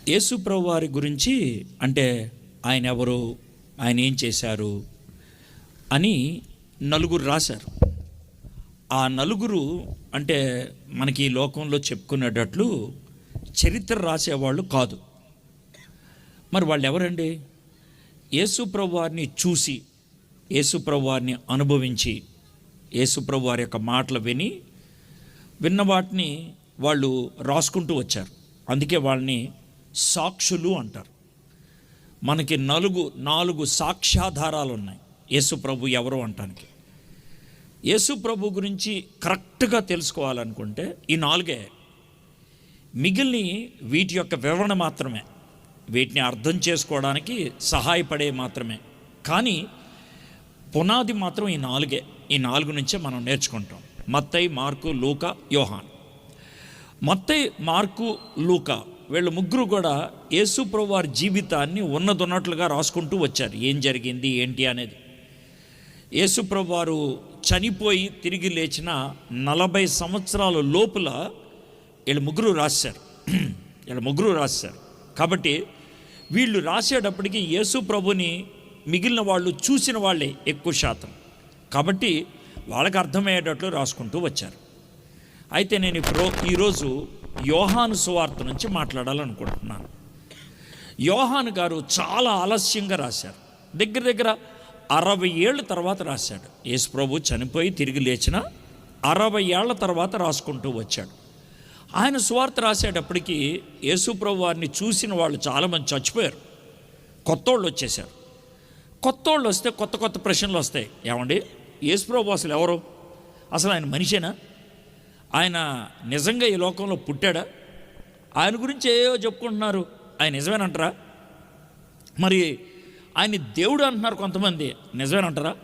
యేసు ప్రభు వారి గురించి అంటే ఆయన ఎవరు, ఆయన ఏం చేశారు అని నలుగురు రాశారు. ఆ నలుగురు అంటే మనకి ఈ లోకంలో చెప్పుకునేటట్లు చరిత్ర రాసేవాళ్ళు కాదు. మరి వాళ్ళు ఎవరండి? యేసు ప్రభు వారిని చూసి, యేసు ప్రభు వారిని అనుభవించి, యేసు ప్రభు వారి యొక్క మాటలు విన్న వాటిని వాళ్ళు రాసుకుంటూ వచ్చారు. అందుకే వాళ్ళని సాక్షులు అంటారు. మనకి నాలుగు సాక్ష్యాధారాలు ఉన్నాయి యేసు ప్రభు ఎవరు అంటానికి. యేసు ప్రభు గురించి కరెక్ట్గా తెలుసుకోవాలనుకుంటే ఈ నాలుగే. మిగిలిన వీటి యొక్క వివరణ మాత్రమే, వీటిని అర్థం చేసుకోవడానికి సహాయపడే మాత్రమే. కానీ పునాది మాత్రం ఈ నాలుగే. ఈ నాలుగు నుంచే మనం నేర్చుకుంటాం. మత్తయి, మార్కు, లూకా, యోహాన్. మత్తయి, మార్కు, లూకా వీళ్ళు ముగ్గురు కూడా యేసు ప్రభు వారి జీవితాన్ని ఉన్నట్లుగా రాసుకుంటూ వచ్చారు. ఏం జరిగింది ఏంటి అనేది. యేసు ప్రభు వారు చనిపోయి తిరిగి లేచిన 40 సంవత్సరాల లోపల వీళ్ళు ముగ్గురు రాశారు. కాబట్టి వీళ్ళు రాసేటప్పటికి యేసు ప్రభుని మిగిలిన వాళ్ళు చూసిన వాళ్ళే ఎక్కువ శాతం. కాబట్టి వాళ్ళకి అర్థమయ్యేటట్లు రాసుకుంటూ వచ్చారు. అయితే నేను ఈరోజు యోహాను సువార్త నుంచి మాట్లాడాలనుకుంటున్నాను. యోహాను గారు చాలా ఆలస్యంగా రాశారు. దగ్గర 60 ఏళ్ళ తర్వాత రాశాడు. యేసు ప్రభు చనిపోయి తిరిగి లేచిన 60 ఏళ్ల తర్వాత రాసుకుంటూ వచ్చాడు. ఆయన సువార్త రాసేటప్పటికి యేసు ప్రభు వారిని చూసిన వాళ్ళు చాలామంది చచ్చిపోయారు. కొత్తోళ్ళు వచ్చేసారు. కొత్తోళ్ళు వస్తే కొత్త ప్రశ్నలు వస్తాయి. ఏమండి, యేసు ప్రభు అసలు ఎవరు? అసలు ఆయన మనిషేనా? ఆయన నిజంగా ఈ లోకంలో పుట్టాడా? ఆయన గురించి ఏవో చెప్పుకుంటున్నారు, ఆయన నిజమేనంటారా? మరి ఆయన దేవుడు అంటున్నారు కొంతమంది, నిజమేనంటారా?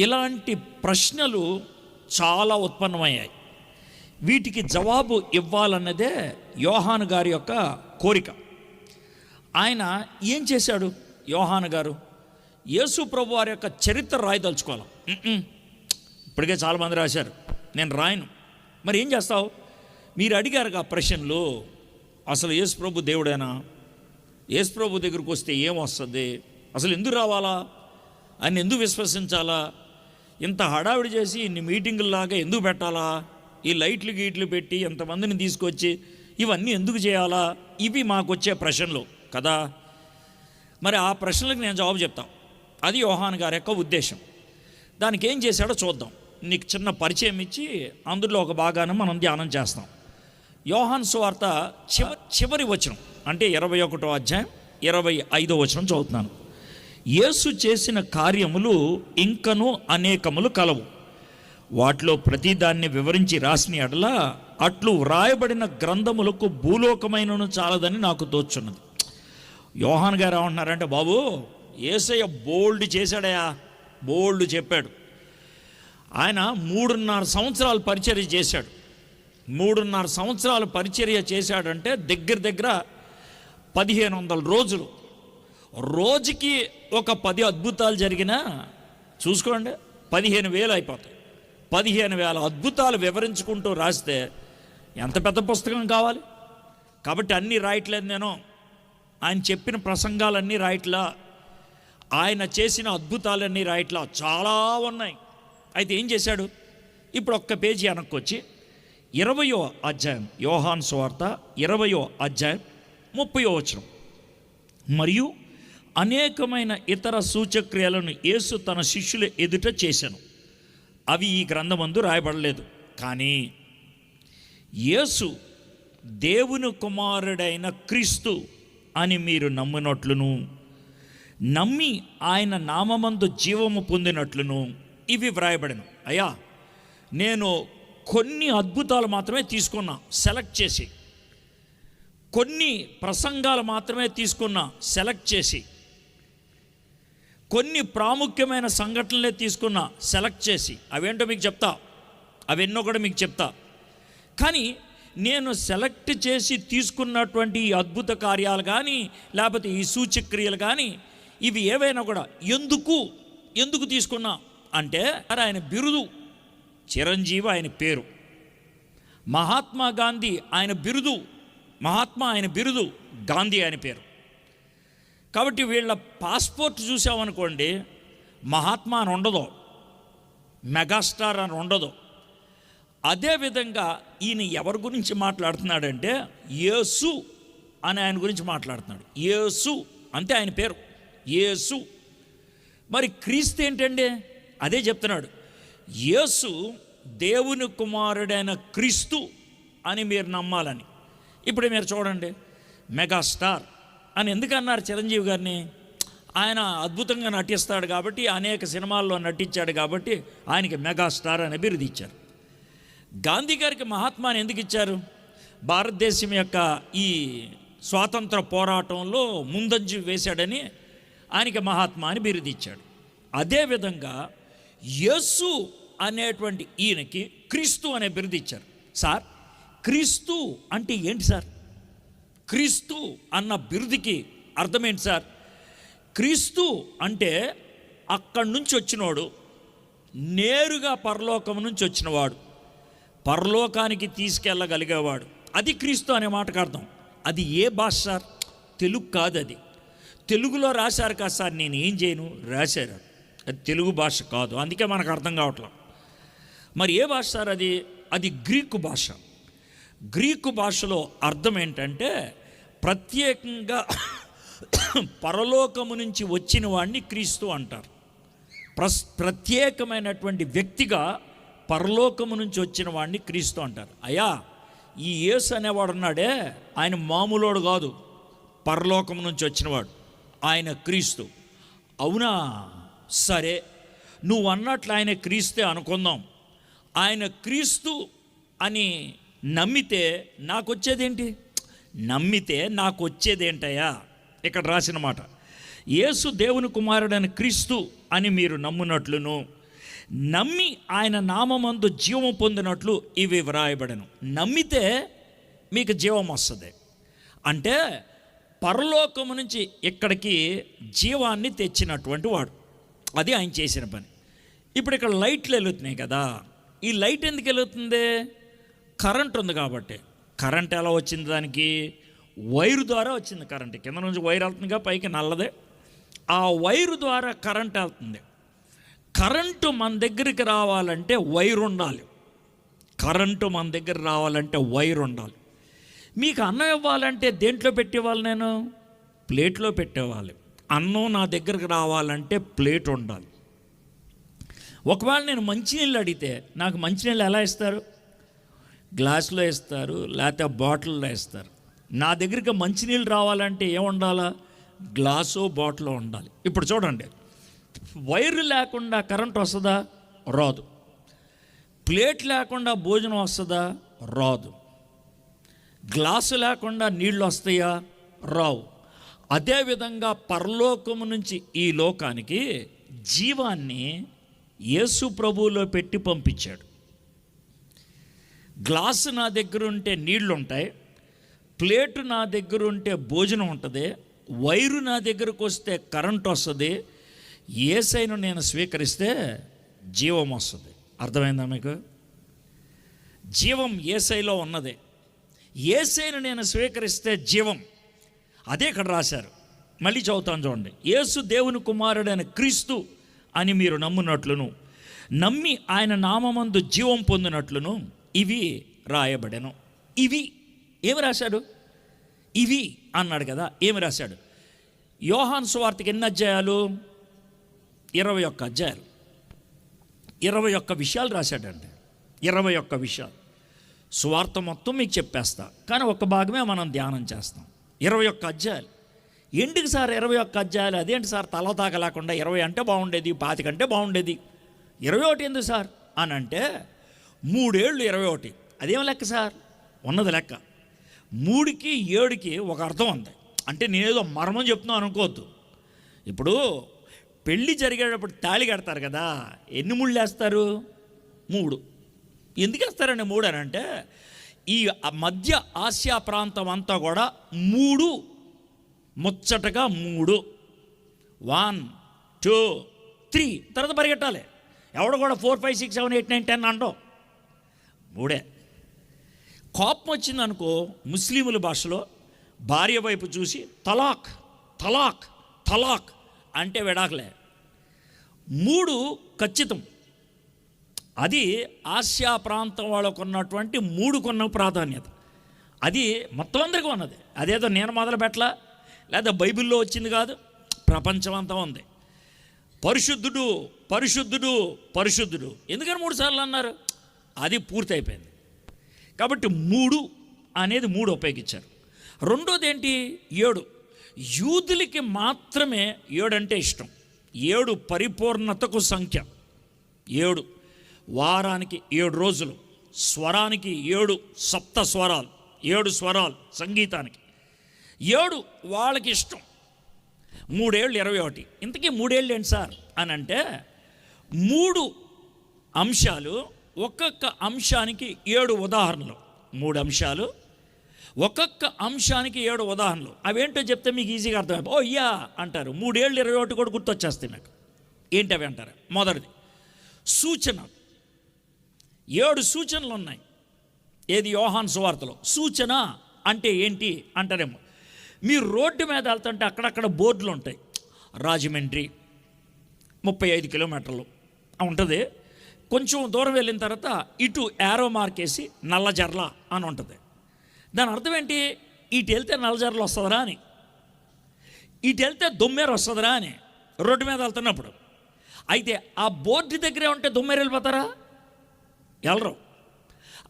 ఇలాంటి ప్రశ్నలు చాలా ఉత్పన్నమయ్యాయి. వీటికి జవాబు ఇవ్వాలన్నదే యోహాను గారి యొక్క కోరిక. ఆయన ఏం చేశాడు? యోహాను గారు యేసు ప్రభు వారి యొక్క చరిత్ర రాయదలుచుకోవాలి. ఇప్పటికే చాలామంది రాశారు, నేను రాయను. మరి ఏం చేస్తావు? మీరు అడిగారుగా ప్రశ్నలు, అసలు యేసు ప్రభు దేవుడేనా? యేసు ప్రభు దగ్గరికి వస్తే ఏమొస్తుంది? అసలు ఎందుకు రావాలా? ఆయన ఎందుకు విశ్వసించాలా? ఇంత హడావిడి చేసి ఇన్ని మీటింగుల్లాగా ఎందుకు పెట్టాలా? ఈ లైట్లు గీట్లు పెట్టి ఎంతమందిని తీసుకొచ్చి ఇవన్నీ ఎందుకు చేయాలా? ఇవి మాకు వచ్చే ప్రశ్నలు కదా. మరి ఆ ప్రశ్నలకు నేను జవాబు చెప్తాను. అది యోహాను గారి యొక్క ఉద్దేశం. దానికి ఏం చేశాడో చూద్దాం. నీకు చిన్న పరిచయం ఇచ్చి అందులో ఒక భాగాన్ని మనం ధ్యానం చేస్తాం. యోహాను సువార్త చివరి వచనం అంటే 21వ అధ్యాయం 25వ వచనం చదువుతున్నాను. యేసు చేసిన కార్యములు ఇంకనూ అనేకములు కలవు, వాటిలో ప్రతిదాన్ని వివరించి రాసిన ఎడల అట్లు వ్రాయబడిన గ్రంథములకు భూలోకమైనను చాలదని నాకు తోచున్నది. యోహాను గారు ఏమంటున్నారంటే, బాబు యేసయ్య బోల్డ్ చేశాడయా, బోల్డ్ చెప్పాడు. ఆయన 3.5 సంవత్సరాలు పరిచర్య చేశాడు. 3.5 సంవత్సరాలు పరిచర్య చేశాడంటే దగ్గర 1500 రోజులు. రోజుకి ఒక 10 అద్భుతాలు జరిగినా చూసుకోండి, 15,000 అయిపోతాయి. 15,000 అద్భుతాలు వివరించుకుంటూ రాస్తే ఎంత పెద్ద పుస్తకం కావాలి? కాబట్టి అన్నీ రాయట్లేదు నేను. ఆయన చెప్పిన ప్రసంగాలన్నీ రాయట్లా, ఆయన చేసిన అద్భుతాలన్నీ రాయట్లా, చాలా ఉన్నాయి. అయితే ఏం చేశాడు? ఇప్పుడు ఒక్క పేజీ వెనక్కి వచ్చి 20వ అధ్యాయం, యోహాను సువార్త 20వ అధ్యాయం 30వ వచనం. మరియు అనేకమైన ఇతర సూచక్రియలను యేసు తన శిష్యుల ఎదుట చేశాను, అవి ఈ గ్రంథమందు రాయబడలేదు. కానీ యేసు దేవుని కుమారుడైన క్రీస్తు అని మీరు నమ్మినట్లును, నమ్మి ఆయన నామమందు జీవము పొందినట్లును ఇవి వ్రాయబడను. అయ్యా, నేను కొన్ని అద్భుతాలు మాత్రమే తీసుకున్నా, సెలెక్ట్ చేసి, కొన్ని ప్రసంగాలు మాత్రమే తీసుకున్నా, సెలెక్ట్ చేసి, కొన్ని ప్రాముఖ్యమైన సంఘటనలే తీసుకున్నా, సెలెక్ట్ చేసి, అవేంటో మీకు చెప్తా, అవెన్నో కూడా మీకు చెప్తా. కానీ నేను సెలెక్ట్ చేసి తీసుకున్నటువంటి ఈ అద్భుత కార్యాలు కానీ లేకపోతే ఈ సూచక్రియలు కానీ ఇవి ఏవైనా కూడా ఎందుకు తీసుకున్నా అంటే, ఆయన బిరుదు చిరంజీవి, ఆయన పేరు. మహాత్మా గాంధీ ఆయన బిరుదు మహాత్మా ఆయన బిరుదు, గాంధీ ఆయన పేరు. కాబట్టి వీళ్ళ పాస్పోర్ట్ చూసామనుకోండి, మహాత్మా అని ఉండదు, మెగాస్టార్ అని ఉండదు. అదేవిధంగా ఈయన ఎవరి గురించి మాట్లాడుతున్నాడంటే యేసు అని ఆయన గురించి మాట్లాడుతున్నాడు. యేసు అంటే ఆయన పేరు యేసు. మరి క్రీస్తు ఏంటండి? అదే చెప్తున్నాడు, యేసు దేవుని కుమారుడైన క్రీస్తు అని మీరు నమ్మాలని. ఇప్పుడు మీరు చూడండి, మెగాస్టార్ అని ఎందుకు అన్నారు చిరంజీవి గారిని? ఆయన అద్భుతంగా నటిస్తాడు కాబట్టి, అనేక సినిమాల్లో నటించాడు కాబట్టి ఆయనకి మెగాస్టార్ అనే బిరుదు ఇచ్చారు. గాంధీ గారికి మహాత్మాని ఎందుకు ఇచ్చారు? భారతదేశం యొక్క ఈ స్వాతంత్ర పోరాటంలో ముందంజు వేశాడని ఆయనకి మహాత్మా అని బిరుదు ఇచ్చాడు. అదేవిధంగా యేసు అనేటువంటి ఈయనకి క్రీస్తు అనే బిరుదు ఇచ్చారు. సార్, క్రీస్తు అంటే ఏంటి సార్? క్రీస్తు అన్న బిరుదుకి అర్థం ఏంటి సార్? క్రీస్తు అంటే అక్కడి నుంచి వచ్చినవాడు, నేరుగా పరలోకం నుంచి వచ్చినవాడు, పరలోకానికి తీసుకెళ్ళగలిగేవాడు. అది క్రీస్తు అనే మాటకు అర్థం. అది ఏ భాష సార్? తెలుగు కాదు. అది తెలుగులో రాశారు కదా సార్, నేను ఏం చేయను, రాశారు. అది తెలుగు భాష కాదు, అందుకే మనకు అర్థం కావట్లేదు. మరి ఏ భాష సార్ అది? అది గ్రీకు భాష. గ్రీకు భాషలో అర్థం ఏంటంటే ప్రత్యేకంగా పరలోకము నుంచి వచ్చిన వాడిని క్రీస్తు అంటారు. ప్రత్యేకమైనటువంటి వ్యక్తిగా పరలోకము నుంచి వచ్చిన వాడిని క్రీస్తు అంటారు. అయ్యా, ఈ యేసు అనేవాడు ఉన్నాడే, ఆయన మామూలోడు కాదు, పరలోకం నుంచి వచ్చినవాడు, ఆయన క్రీస్తు. అవునా? సరే, నువ్వు అన్నట్లు ఆయన క్రీస్తే అనుకుందాం. ఆయన క్రీస్తు అని నమ్మితే నాకు వచ్చేదేంటి? నమ్మితే నాకు వచ్చేదేంటయ్యా? ఇక్కడ రాసిన మాట, యేసు దేవుని కుమారుడైన క్రీస్తు అని మీరు నమ్మునట్లును, నమ్మి ఆయన నామమందు జీవం పొందినట్లు ఇవి వ్రాయబడను. నమ్మితే మీకు జీవం వస్తుంది. అంటే పరలోకము నుంచి ఇక్కడికి జీవాన్ని తెచ్చినటువంటి వాడు. అది ఆయన చేసిన పని. ఇప్పుడు ఇక్కడ లైట్లు వెలుగుతున్నాయి కదా, ఈ లైట్ ఎందుకు వెలుగుతుంది? కరెంట్ ఉంది కాబట్టి. కరెంట్ ఎలా వచ్చింది? దానికి వైరు ద్వారా వచ్చింది కరెంట్. కింద నుంచి వైర్ వెళ్తుందిగా, పైకి నల్లదే. ఆ వైరు ద్వారా కరెంట్ వెళ్తుంది. కరెంటు మన దగ్గరికి రావాలంటే వైర్ ఉండాలి. కరెంటు మన దగ్గర రావాలంటే వైర్ ఉండాలి. మీకు అన్నం ఇవ్వాలంటే దేంట్లో పెట్టేవాళ్ళు? నేను ప్లేట్లో పెట్టేవాళ్ళు. అన్నం నా దగ్గరికి రావాలంటే ప్లేట్ ఉండాలి. ఒకవేళ నేను మంచినీళ్ళు అడిగితే నాకు మంచినీళ్ళు ఎలా ఇస్తారు? గ్లాసులో ఇస్తారు, లేకపోతే బాటిల్లో ఇస్తారు. నా దగ్గరికి మంచినీళ్ళు రావాలంటే ఏముండాలా? గ్లాసు బాటిల్లో ఉండాలి. ఇప్పుడు చూడండి, వైర్ లేకుండా కరెంట్ వస్తుందా? రాదు. ప్లేట్ లేకుండా భోజనం వస్తుందా? రాదు. గ్లాసు లేకుండా నీళ్ళు వస్తాయా? రావు. అదేవిధంగా పరలోకము నుంచి ఈ లోకానికి జీవాన్ని యేసు ప్రభువులో పెట్టి పంపించాడు. గ్లాసు నా దగ్గర ఉంటే నీళ్ళు ఉంటాయి, ప్లేటు నా దగ్గర ఉంటే భోజనం ఉంటుంది, వైరు నా దగ్గరకు వస్తే కరెంట్ వస్తుంది. యేసయ్యను నేను స్వీకరిస్తే జీవం వస్తుంది. అర్థమైందా మీకు? జీవం యేసయ్యలో ఉన్నదే. యేసయ్యను నేను స్వీకరిస్తే జీవం. అదే ఇక్కడ రాశారు. మళ్ళీ చదువుతాను చూడండి. యేసు దేవుని కుమారుడైన క్రీస్తు అని మీరు నమ్మునట్లును, నమ్మి ఆయన నామమందు జీవం పొందినట్లును ఇవి రాయబడెను. ఇవి ఏమి రాశాడు? ఇవి అన్నాడు కదా, ఏమి రాశాడు? యోహాను సువార్తకి ఎన్ని అధ్యాయాలు? 21 అధ్యాయాలు. 21 విషయాలు రాశాడండి. 21 విషయాలు. సువార్త మొత్తం మీకు చెప్పేస్తా, కానీ ఒక భాగమే మనం ధ్యానం చేస్తాం. 21 అధ్యాయాలు. ఎందుకు సార్ 21 అధ్యాయాలు? అదేంటి సార్ తలతాక లేకుండా 20 అంటే బాగుండేది, 25 అంటే బాగుండేది, 21 ఎందుకు సార్ అని అంటే 3 ఏళ్ళు 21. అదేం లెక్క సార్? ఉన్నది లెక్క. 3కి 7కి ఒక అర్థం ఉంది. అంటే నేనేదో మర్మం చెప్తున్నాను అనుకోవద్దు. ఇప్పుడు పెళ్ళి జరిగేటప్పుడు తాళి కడతారు కదా, ఎన్ని ముళ్ళు వేస్తారు? 3. ఎందుకు వేస్తారండి 3 అని అంటే, ఈ మధ్య ఆసియా ప్రాంతం అంతా కూడా 3 ముచ్చటగా 3 1 2 3 తర్వాత పరిగెట్టాలి. ఎవడు కూడా 4 5 6 7 8 9 10 అంటాం. 3. కోపం వచ్చిందనుకో, ముస్లిముల భాషలో భార్య వైపు చూసి తలాక్ తలాక్ తలాక్ అంటే విడాకులే. 3 ఖచ్చితం. అది ఆసియా ప్రాంతం వాళ్ళకు ఉన్నటువంటి 3కున్న ప్రాధాన్యత. అది మొత్తం అందరికీ ఉన్నది. అదేదో నేను మొదలు పెట్టలా, లేదా బైబిల్లో వచ్చింది కాదు, ప్రపంచం అంతా ఉంది. పరిశుద్ధుడు పరిశుద్ధుడు పరిశుద్ధుడు ఎందుకని 3 సార్లు అన్నారు? అది పూర్తయిపోయింది. కాబట్టి 3 అనేది 3 ఉపయోగించారు. రెండోది ఏంటి? 7. యూదులకి మాత్రమే 7 అంటే ఇష్టం. 7 పరిపూర్ణతకు సంఖ్య. 7 వారానికి 7 రోజులు, స్వరానికి 7 సప్త స్వరాలు, 7 స్వరాలు సంగీతానికి. 7 వాళ్ళకి ఇష్టం. 3 ఏళ్ళు 21. ఇంతకీ 3 ఏళ్ళు ఏంటి సార్ అని అంటే, 3 అంశాలు, ఒక్కొక్క అంశానికి 7 ఉదాహరణలు. 3 అంశాలు, ఒక్కొక్క అంశానికి 7 ఉదాహరణలు. అవేంటో చెప్తే మీకు ఈజీగా అర్థమైపో. ఓ యా అంటారు. 3 ఏళ్ళు 21 కూడా గుర్తొచ్చేస్తాయి నాకు. ఏంటి అవి అంటారు? మొదటిది సూచన. 7 సూచనలు ఉన్నాయి. ఏది? యోహాను సువార్తలో. సూచన అంటే ఏంటి అంటారేమో. మీరు రోడ్డు మీద వెళ్తుంటే అక్కడక్కడ బోర్డులు ఉంటాయి. రాజమండ్రి 35 కిలోమీటర్లు ఉంటుంది. కొంచెం దూరం వెళ్ళిన తర్వాత ఇటు యారో మార్కేసి నల్లజర్ల అని ఉంటుంది. దాని అర్థం ఏంటి? ఇటు వెళ్తే నల్లజర్ల వస్తుందరా అని, ఇటు వెళ్తే దొమ్మేరు వస్తుందరా అని రోడ్డు మీద వెళ్తున్నప్పుడు. అయితే ఆ బోర్డు దగ్గరే ఉంటే దొమ్మేరు వెళ్ళిపోతారా? వెళ్ళరు.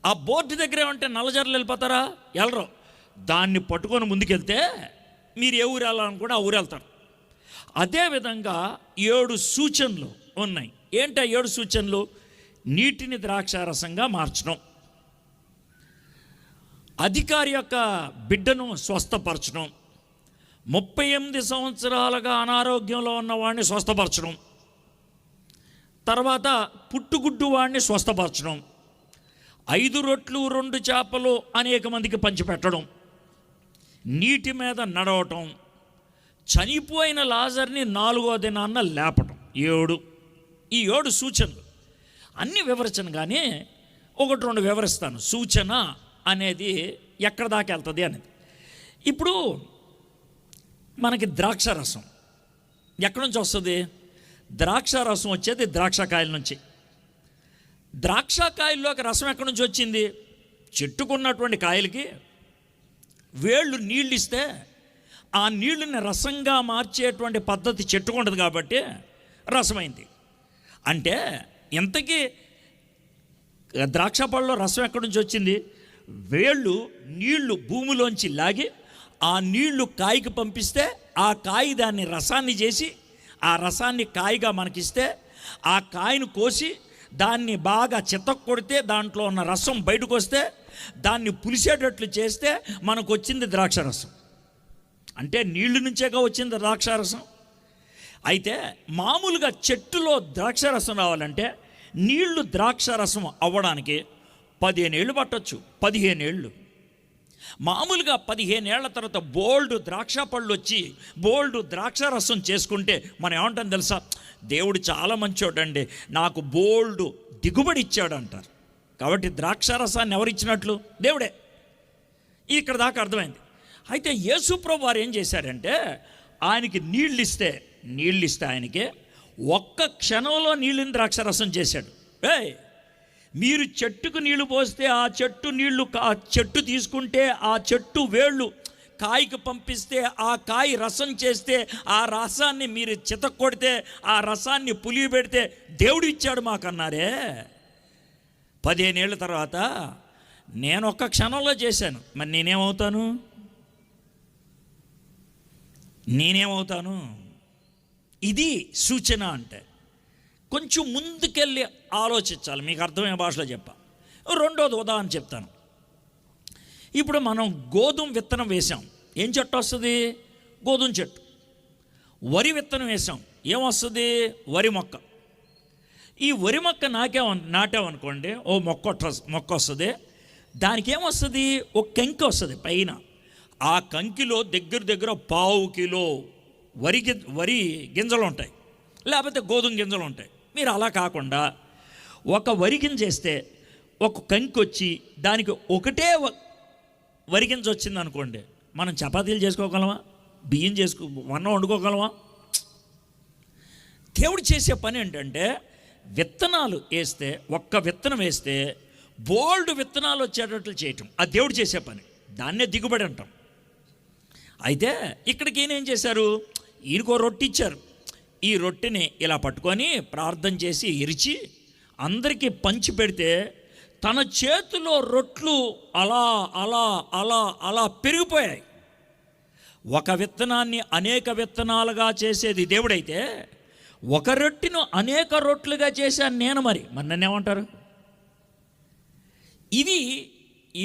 ఆ బోర్డు దగ్గరే ఉంటే నల్లజర్లు వెళ్ళిపోతారా? వెళ్ళరు. దాన్ని పట్టుకొని ముందుకెళ్తే మీరు ఏ ఊరు వెళ్ళాలనుకుంటే ఆ ఊరు వెళ్తారు. అదేవిధంగా 7 సూచనలు ఉన్నాయి. ఏంటి 7 సూచనలు? నీటిని ద్రాక్షారసంగా మార్చడం, అధికారి యొక్క బిడ్డను స్వస్థపరచడం, 38 సంవత్సరాలుగా అనారోగ్యంలో ఉన్నవాడిని స్వస్థపరచడం, తర్వాత పుట్టుగుడ్డు వాడిని స్వస్థపరచడం, 5 రొట్లు 2 చేపలు అనేక మందికి పంచిపెట్టడం, నీటి మీద నడవటం, చనిపోయిన లాజర్ని 4వ దినాన్న లేపటం. 7. ఈ 7 సూచనలు అన్నీ వివరించనుగానే 1-2 వివరిస్తాను. సూచన అనేది ఎక్కడ దాకా వెళ్తుంది అనేది. ఇప్పుడు మనకి ద్రాక్షారసం ఎక్కడి నుంచి వస్తుంది? ద్రాక్షారసం వచ్చేది ద్రాక్షకాయల నుంచి. ద్రాక్షకాయల్లోకి రసం ఎక్కడి నుంచి వచ్చింది? చెట్టుకున్నటువంటి కాయలకి వేళ్ళు నీళ్ళు ఇస్తే ఆ నీళ్ళని రసంగా మార్చేటువంటి పద్ధతి చెట్టుకుంటుంది కాబట్టి రసమైంది. అంటే ఇంతకీ ద్రాక్ష పళ్ళలో రసం ఎక్కడి నుంచి వచ్చింది? వేళ్ళు నీళ్లు భూమిలోంచి లాగి ఆ నీళ్లు కాయకి పంపిస్తే ఆ కాయ దాన్ని రసాన్ని చేసి ఆ రసాన్ని కాయగా మనకిస్తే ఆ కాయను కోసి దాన్ని బాగా చితక్ కొడితే దాంట్లో ఉన్న రసం బయటకు వస్తే దాన్ని పులిసేటట్లు చేస్తే మనకు వచ్చింది ద్రాక్షారసం. అంటే నీళ్లు నుంచేగా వచ్చింది ద్రాక్షారసం. అయితే మామూలుగా చెట్టులో ద్రాక్షారసం రావాలంటే నీళ్లు ద్రాక్షారసం అవ్వడానికి 15 ఏళ్ళు పట్టొచ్చు, 15 ఏళ్ళు. మామూలుగా 15 ఏళ్ల తర్వాత బోల్డ్ ద్రాక్ష పళ్ళు వచ్చి బోల్డ్ ద్రాక్షారసం చేసుకుంటే మనం ఏమంటాం తెలుసా? దేవుడు చాలా మంచోడండి, నాకు బోల్డ్ దిగుబడి ఇచ్చాడు అంటారు. కాబట్టి ద్రాక్షారసాన్ని ఎవరిచ్చినట్లు? దేవుడే. ఇక్కడ దాకా అర్థమైంది. అయితే యేసు ప్రభు వారు ఏం చేశారంటే, ఆయనకి నీళ్ళు ఇస్తే ఆయనకి ఒక్క క్షణంలో నీళ్ళని ద్రాక్షారసం చేశాడు. మీరు చెట్టుకు నీళ్లు పోస్తే ఆ చెట్టు నీళ్లు ఆ చెట్టు తీసుకుంటే ఆ చెట్టు వేళ్ళు కాయకు పంపిస్తే ఆ కాయ రసం చేస్తే ఆ రసాన్ని మీరు చితక్కొడితే ఆ రసాన్ని పులిగి పెడితే దేవుడు ఇచ్చాడు మాకన్నారే. 15 ఏళ్ళ తర్వాత నేను ఒక్క క్షణంలో చేశాను, మరి నేనేమవుతాను? ఇది సూచన. అంటే కొంచెం ముందుకెళ్ళి ఆలోచించాలి. మీకు అర్థమయ్యే భాషలో చెప్పా. రెండోది ఉదాహరణ చెప్తాను. ఇప్పుడు మనం గోధుమ విత్తనం వేసాం, ఏం చెట్టు వస్తుంది? గోధుమ చెట్టు. వరి విత్తనం వేసాం, ఏమొస్తుంది? వరి మొక్క. ఈ వరి మొక్క నాటామనుకోండి, ఓ మొక్క వస్తుంది. దానికి ఏమొస్తుంది? ఒక కంకి వస్తుంది పైన. ఆ కంకిలో దగ్గర 1/2 కిలో వరి గింజలు ఉంటాయి, లేకపోతే గోధుమ గింజలు ఉంటాయి. మీరు అలా కాకుండా ఒక వరి గింజ వేస్తే ఒక కంకి వచ్చి దానికి ఒకటే వరిగింజ వచ్చింది అనుకోండి, మనం చపాతీలు చేసుకోగలమా? బియ్యం అన్నం వండుకోగలమా? దేవుడు చేసే పని ఏంటంటే విత్తనాలు వేస్తే, ఒక్క విత్తనం వేస్తే బోల్డ్ విత్తనాలు వచ్చేటట్లు చేయటం, అది దేవుడు చేసే పని. దాన్నే దిగుబడి అంటాం. అయితే ఇక్కడికి ఈయన ఏం చేశారు? ఈయనకో రొట్టె ఇచ్చారు. ఈ రొట్టెని ఇలా పట్టుకొని ప్రార్థన చేసి ఇరిచి అందరికీ పంచి పెడితే తన చేతిలో రొట్లు అలా అలా అలా అలా పెరిగిపోయాయి. ఒక విత్తనాన్ని అనేక విత్తనాలుగా చేసేది దేవుడైతే, ఒక రొట్టెను అనేక రొట్లుగా చేశాను నేను. మరి నన్నేమంటారు? ఇవి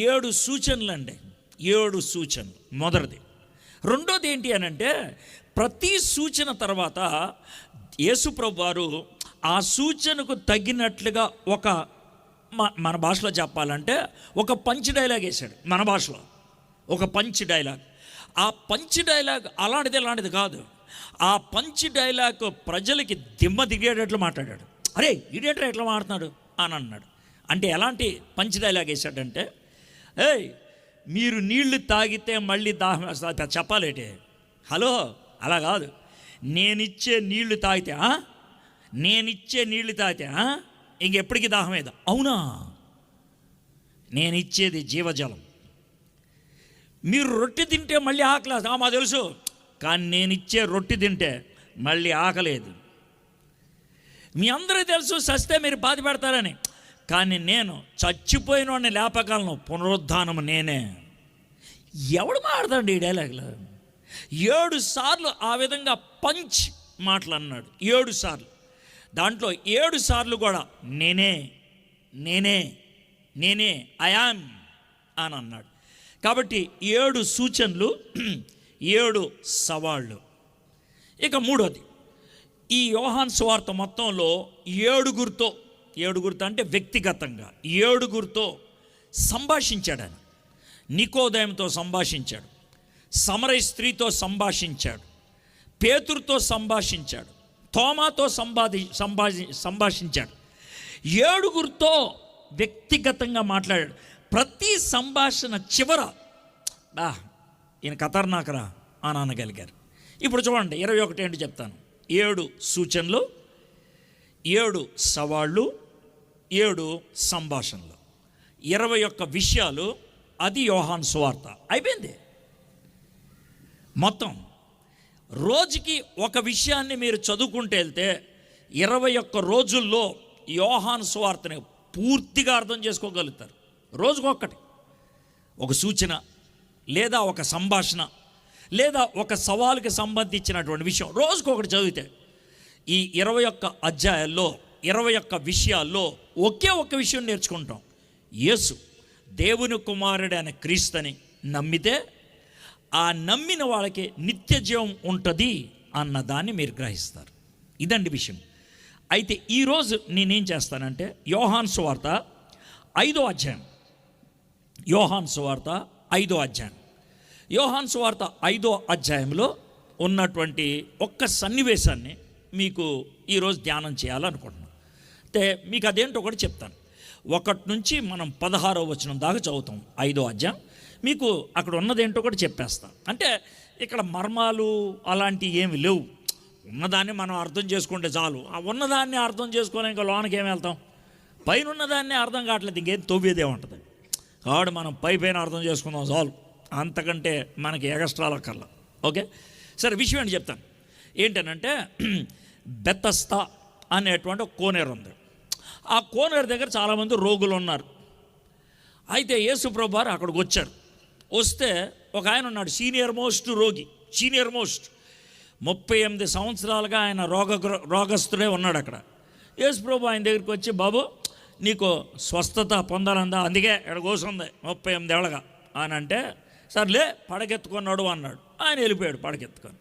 7 సూచనలు అండి. 7 సూచనలు. మొదటిది. రెండోది ఏంటి అని అంటే, ప్రతి సూచన తర్వాత యేసుప్రభు వారు ఆ సూచనకు తగినట్లుగా ఒక మన భాషలో చెప్పాలంటే ఒక పంచ్ డైలాగ్ వేశాడు. మన భాషలో ఒక పంచ్ డైలాగ్. ఆ పంచ్ డైలాగ్ అలాంటిది కాదు. ఆ పంచ్ డైలాగ్ ప్రజలకి దిమ్మ దిగేటట్లు మాట్లాడాడు. అరే ఇదేంట్రా ఎట్లా మాట్లాడుతున్నాడు అని అన్నాడు. అంటే ఎలాంటి పంచ్ డైలాగ్ వేశాడంటే, ఏయ్ మీరు నీళ్లు తాగితే మళ్ళీ దాహం చెప్పాలేటే? హలో, అలా కాదు. నేనిచ్చే నీళ్లు తాగితే ఇంకెప్పటికీ దాహం ఏదా? అవునా? నేనిచ్చేది జీవజలం. మీరు రొట్టె తింటే మళ్ళీ ఆకలేదు, మా తెలుసు. కానీ నేనిచ్చే రొట్టె తింటే మళ్ళీ ఆకలేదు. మీ అందరికీ తెలుసు చస్తే మీరు బాధ పెడతారని, కానీ నేను చచ్చిపోయిన వాడిని లేపగలను, పునరుద్ధానము నేనే. ఎవడు మాట్లాడండి ఈ డైలాగ్లో? 7 సార్లు ఆ విధంగా పంచ్ మాటలు అన్నాడు. 7 సార్లు. దాంట్లో 7 సార్లు కూడా నేనే నేనే నేనే ఐ యామ్ అని అన్నాడు. కాబట్టి 7 సూచనలు, 7 సవాళ్ళు. ఇక మూడోది, ఈ యోహాను సువార్త మొత్తంలో 7గురితో అంటే వ్యక్తిగతంగా 7గురితో సంభాషించాడు. ఆయన నికోదేముతో సంభాషించాడు, సమరయ స్త్రీతో సంభాషించాడు, పేతురుతో సంభాషించాడు, తోమాతో సంభాషించాడు. 7గురితో వ్యక్తిగతంగా మాట్లాడాడు. ప్రతి సంభాషణ చివర ఈయన ఖతర్నాకరా అని అనగలిగారు. ఇప్పుడు చూడండి 21 ఏంటి చెప్తాను. 7 సూచనలు, 7 సవాళ్ళు, 7 సంభాషణలు, 21 విషయాలు. అది యోహాను సువార్త. అయిపోయింది మొత్తం. రోజుకి ఒక విషయాన్ని మీరు చదువుకుంటూ వెళ్తే 21 రోజుల్లో యోహాను సువార్తని పూర్తిగా అర్థం చేసుకోగలుగుతారు. రోజుకొక్కటి, ఒక సూచన లేదా ఒక సంభాషణ లేదా ఒక సవాలుకి సంబంధించినటువంటి విషయం రోజుకొకటి చదివితే ఈ 21 అధ్యాయాల్లో 21 విషయాల్లో ఒకే ఒక్క విషయం నేర్చుకుంటాం. యేసు దేవుని కుమారుడు అనే క్రీస్తుని నమ్మితే ఆ నమ్మిన వాళ్ళకి నిత్య జీవం ఉంటుంది అన్నదాన్ని మీరు గ్రహిస్తారు. ఇదండి విషయం. అయితే ఈరోజు నేనేం చేస్తానంటే యోహాను సువార్త 5వ అధ్యాయం. యోహాను సువార్త 5వ అధ్యాయం. యోహాను సువార్త 5వ అధ్యాయంలో ఉన్నటువంటి ఒక్క సన్నివేశాన్ని మీకు ఈరోజు ధ్యానం చేయాలనుకుంటున్నాను. అయితే మీకు అదేంటో ఒకటి చెప్తాను. 1 నుంచి మనం 16వ వచనం దాకా చదువుతాం 5వ అధ్యాయం. మీకు అక్కడ ఉన్నదేంటో కూడా చెప్పేస్తాను. అంటే ఇక్కడ మర్మాలు అలాంటివి ఏమి లేవు. ఉన్నదాన్ని మనం అర్థం చేసుకుంటే చాలు. ఆ ఉన్నదాన్ని అర్థం చేసుకొని ఇంకా లోనకి ఏమి వెళ్తాం? పైన ఉన్నదాన్ని అర్థం కావట్లేదు, ఇంకేం తవ్వేదే ఉంటుంది. కాబట్టి మనం పైన అర్థం చేసుకుందాం చాలు, అంతకంటే మనకి ఎగస్ట్రాలు అక్కర్లా. ఓకే, సరే. విషయం ఏంటి చెప్తాను. ఏంటనంటే బెతస్దా అనేటువంటి ఒక కోనేరు ఉంది. ఆ కోనేరు దగ్గర చాలామంది రోగులు ఉన్నారు. అయితే యేసు ప్రభు వారు అక్కడికి వచ్చారు. వస్తే ఒక ఆయన ఉన్నాడు, సీనియర్ మోస్ట్ రోగి, 38 సంవత్సరాలుగా ఆయన రోగస్తుడే ఉన్నాడు అక్కడ. యేసు ప్రభు ఆయన దగ్గరికి వచ్చి, బాబు నీకు స్వస్థత పొందాలందా, అందుకే ఇక్కడ కూర్చుంది 38 ఏళ్ళగా అని అంటే, సర్లే పడకెత్తుకున్నాడు అన్నాడు. ఆయన వెళ్ళిపోయాడు పడకెత్తుకొని.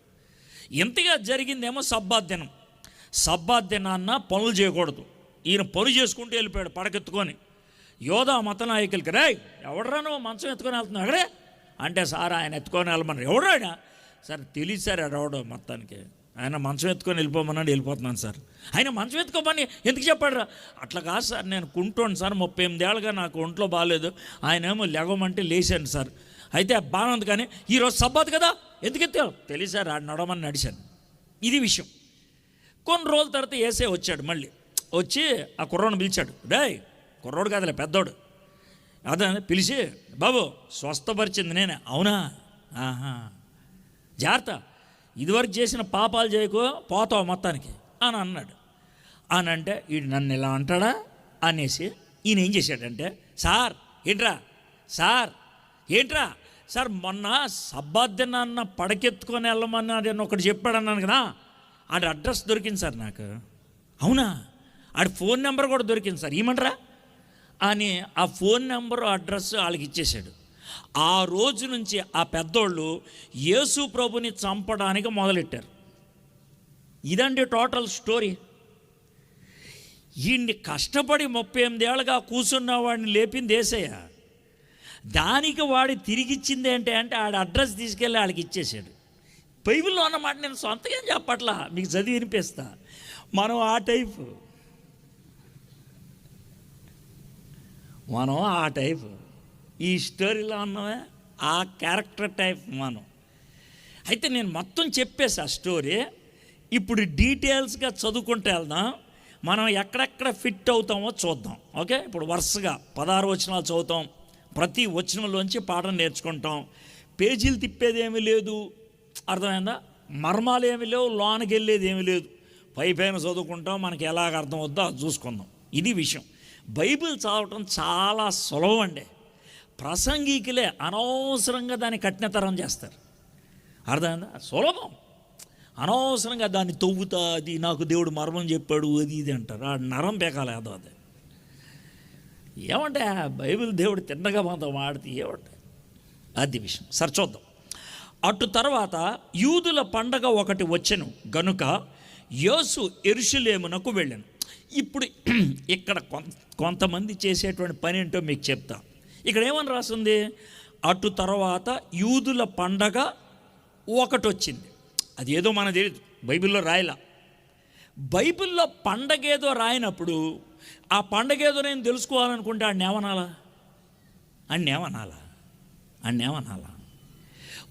ఇంతగా జరిగిందేమో సబ్బాత్ దినాన్న పనులు చేయకూడదు. ఈయన పనులు చేసుకుంటూ వెళ్ళిపోయాడు పడకెత్తుకొని. యోధా మత నాయకులకి, రే ఎవడరా నువ్వు మంచం ఎత్తుకొని వెళ్తున్నావు అక్కడే అంటే, సార్ ఆయన ఎత్తుకొని వెళ్ళమన్నారు. ఎవడాడా? సరే తెలియదు సార్ ఎవడో మొత్తానికి. ఆయన మంచం ఎత్తుకొని వెళ్ళిపోమన్నాడు, వెళ్ళిపోతున్నాను సార్. ఆయన మంచం ఎత్తుకోమని ఎందుకు చెప్పాడు రా? అట్లా కాదు సార్, నేను కుంటోను సార్, 38 ఏళ్ళుగా నాకు ఒంట్లో బాగాలేదు. ఆయన ఏమో లెగమంటే లేచాను సార్. అయితే బాగానే ఉంది, కానీ ఈరోజు సబ్బాత్ కదా ఎందుకు ఎత్తావు? తెలియదు సార్, నడవమని నడిచాను. ఇది విషయం. కొన్ని రోజుల తర్వాత ఏసే వచ్చాడు, మళ్ళీ వచ్చి ఆ కుర్రోడిని పిలిచాడు. రేయ్, కుర్రోడు కాదులే పెద్దోడు, అదే పిలిచి, బాబు స్వస్థపరిచింది నేనే. అవునా? ఆహా, జాగ్రత్త, ఇదివరకు చేసిన పాపాలు చేయకు, పోతావు మొత్తానికి అని అన్నాడు. అని అంటే వీడు నన్ను ఇలా అంటాడా అనేసి ఈయన ఏం చేశాడంటే, సార్ ఏంట్రా సార్, మొన్న సబ్బాత్ దినాన్న పడకెత్తుకొని వెళ్ళమని అని ఒకటి చెప్పాడు అన్నాను కదా, ఆడి అడ్రస్ దొరికింది సార్ నాకు. అవునా? ఆడి ఫోన్ నెంబర్ కూడా దొరికింది సార్, ఏమంటారా అని ఆ ఫోన్ నెంబరు అడ్రస్ వాళ్ళకి ఇచ్చేశాడు. ఆ రోజు నుంచి ఆ పెద్దోళ్ళు యేసు ప్రభుని చంపడానికి మొదలెట్టారు. ఇదండి టోటల్ స్టోరీ. ఈయన్ని కష్టపడి 38 ఏళ్ళుగా కూర్చున్న వాడిని లేపింది యేసయ్య. దానికి వాడి తిరిగిచ్చింది అంటే ఆడ అడ్రస్ తీసుకెళ్ళి వాళ్ళకి ఇచ్చేసాడు. బైబిల్లో అన్నమాట నేను సొంతగా ఏం చెప్పట్లా, మీకు చదివి వినిపిస్తా. మనం ఆ టైపు ఈ స్టోరీలో ఉన్నామే ఆ క్యారెక్టర్ టైప్ మనం. అయితే నేను మొత్తం చెప్పేసి ఆ స్టోరీ ఇప్పుడు డీటెయిల్స్గా చదువుకుంటూ వెళ్దాం. మనం ఎక్కడెక్కడ ఫిట్ అవుతామో చూద్దాం. ఓకే, ఇప్పుడు వరుసగా 16 వచనాలు చదువుతాం. ప్రతి వచనంలోంచి పాఠం నేర్చుకుంటాం. పేజీలు తిప్పేది ఏమీ లేదు, అర్థమైందా? మర్మాలు ఏమీ లేవు, లోనకి వెళ్ళేది ఏమీ లేదు. పైపైన చదువుకుంటాం, మనకి ఎలాగ అర్థం అవుద్దో అది చూసుకుందాం. ఇది విషయం. బైబిల్ చదవటం చాలా సులభం అండి. ప్రసంగికులే అనవసరంగా దాన్ని కఠినతరం చేస్తారు, అర్థమైందా? సులభం, అనవసరంగా దాన్ని తవ్వుతా, అది నాకు దేవుడు మర్మం చెప్పాడు అది ఇది అంటారు. ఆ నరం పేకాలి అదో అది. ఏమంటే బైబిల్ దేవుడు తిన్నగా మనతో మాడితే ఏమంటే అది విషయం. సరే చూద్దాం. అటు తర్వాత యూదుల పండగ ఒకటి వచ్చెను గనుక యేసు యెరూషలేమునకు వెళ్ళాను. ఇప్పుడు ఇక్కడ కొంతమంది చేసేటువంటి పని ఏంటో మీకు చెప్తా. ఇక్కడ ఏమని రాస్తుంది? అటు తర్వాత యూదుల పండగ ఒకటి వచ్చింది. అది ఏదో మనకు తెలియదు, బైబిల్లో రాయలా. బైబిల్లో పండగ ఏదో రాయినప్పుడు ఆ పండగ ఏదో నేను తెలుసుకోవాలనుకుంటే అన్నేమనాలా.